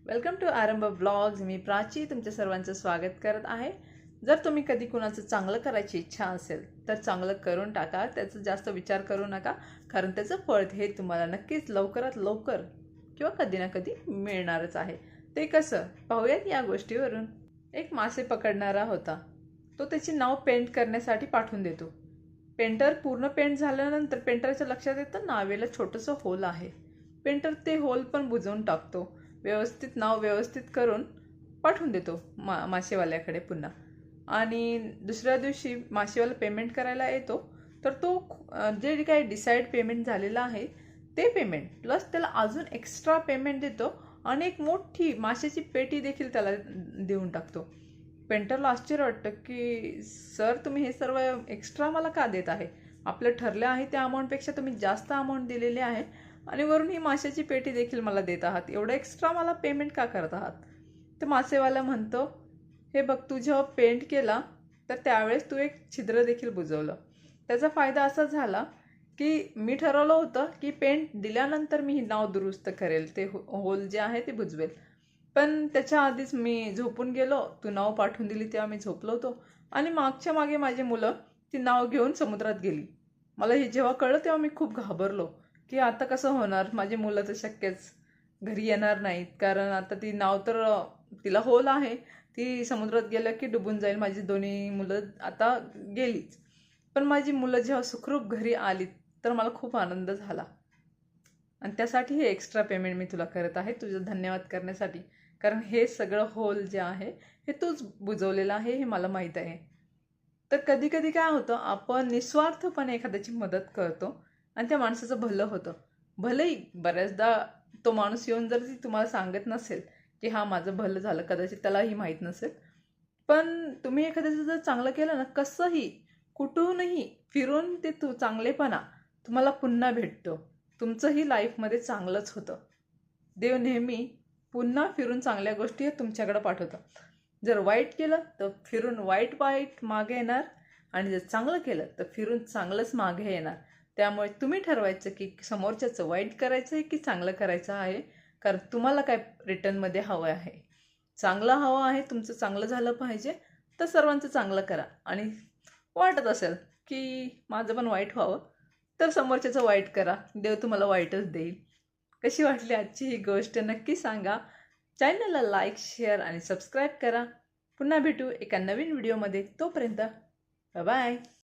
Welcome to आरंभ blogs. मी प्राची तुमच्या सर्वांचं स्वागत करत आहे। जर तुम्ही कधी कुणाचं चांगलं करायची इच्छा असेल तर चांगलं करून टाका, त्याचा जास्त विचार करू नका, कारण त्याचं फळ हे तुम्हाला नक्कीच लवकरात लवकर किंवा कधी ना कधी मिळणारच आहे। ते कसं पाहूयात या गोष्टीवरून। एक मासे पकडणारा होता, तो त्याची नाव पेंट करण्यासाठी पाठवून देतो। पेंटर पूर्ण पेंट झाल्यानंतर पेंटरच्या लक्षात येतं नावेला छोटंसं होल आहे। पेंटर ते होल पण बुजवून टाकतो, व्यवस्थित नाव व्यवस्थित करून पाठवून देतो मासेवाल्याकडे पुन्हा। आणि दुसऱ्या दिवशी मासेवाला पेमेंट करायला येतो, तर तो जे काही डिसाईड पेमेंट झालेलं आहे ते पेमेंट प्लस त्याला अजून एक्स्ट्रा पेमेंट देतो आणि एक मोठी माशाची पेटी देखील त्याला देऊन टाकतो। पेंटरला आश्चर्य वाटतं की सर, तुम्ही हे सर्व एक्स्ट्रा मला का देत आहे? आपलं ठरलं आहे त्या अमाऊंटपेक्षा तुम्ही जास्त अमाऊंट दिलेली आहे आणि वरून ही माशाची पेटी देखील मला देत आहात, एवढं एक्स्ट्रा मला पेमेंट का करत आहात? तर मासेवाला म्हणतो, हे बघ, तू जेव्हा पेंट केला तर त्यावेळेस तू एक छिद्र देखील बुजवलं। त्याचा फायदा असा झाला की मी ठरवलं होतं की पेंट दिल्यानंतर मी ही नाव दुरुस्त करेल, ते होल जे आहे ते बुजवेल, पण त्याच्या आधीच मी झोपून गेलो। तू नाव पाठवून दिली तेव्हा मी झोपलो होतो आणि मागच्या मागे माझी मुलं ती नाव घेऊन समुद्रात गेली। मला हे जेव्हा कळलं तेव्हा मी खूप घाबरलो की आता कसं होणार, माझी मुलं तर शक्यच घरी येणार नाहीत, कारण आता ती नाव तर तिला होल आहे, ती समुद्रात गेलं की डुबून जाईल। माझी दोन्ही मुलं आता गेलीच, पण माझी मुलं जेव्हा सुखरूप घरी आली तर मला खूप आनंद झाला आणि त्यासाठी हे एक्स्ट्रा पेमेंट मी तुला करत आहे, तुझं धन्यवाद करण्यासाठी, कारण हे सगळं होल जे आहे हे तूच बुजवलेलं आहे हे मला माहीत आहे। तर कधी कधी काय होतं, आपण निस्वार्थपणे एखाद्याची मदत करतो आणि त्या माणसाचं भलं होतं। भलेही बऱ्याचदा तो माणूस येऊन जर तुम्हाला सांगत नसेल की हा माझं भलं झालं, कदाचित त्यालाही माहीत नसेल, पण तुम्ही एखाद्याचं जर चांगलं केलं ना, कसंही कुठूनही फिरून ते चांगलेपणा तुम्हाला पुन्हा भेटतो, तुमचंही लाईफमध्ये चांगलंच होतं। देव नेहमी पुन्हा फिरून चांगल्या गोष्टी तुमच्याकडे पाठवतो। जर वाईट केलं तर फिरून वाईट मागे येणार आणि जर चांगलं केलं तर फिरून चांगलंच मागे येणार। त्यामुळे तुम्ही ठरवायचं की समोरच्याचं वाईट करायचं आहे की चांगलं करायचं आहे, कारण तुम्हाला काय रिटर्नमध्ये हवं आहे। चांगलं हवं आहे, तुमचं चांगलं झालं पाहिजे, तर सर्वांचं चांगलं करा। आणि वाटत असेल की माझं पण वाईट व्हावं तर समोरच्याचं वाईट करा, देव तुम्हाला वाईटच देईल। कशी वाटली आजची ही गोष्ट नक्की सांगा। चॅनलला लाईक, शेअर आणि सबस्क्राईब करा। पुन्हा भेटू एका नवीन व्हिडिओमध्ये, तोपर्यंत बाय बाय।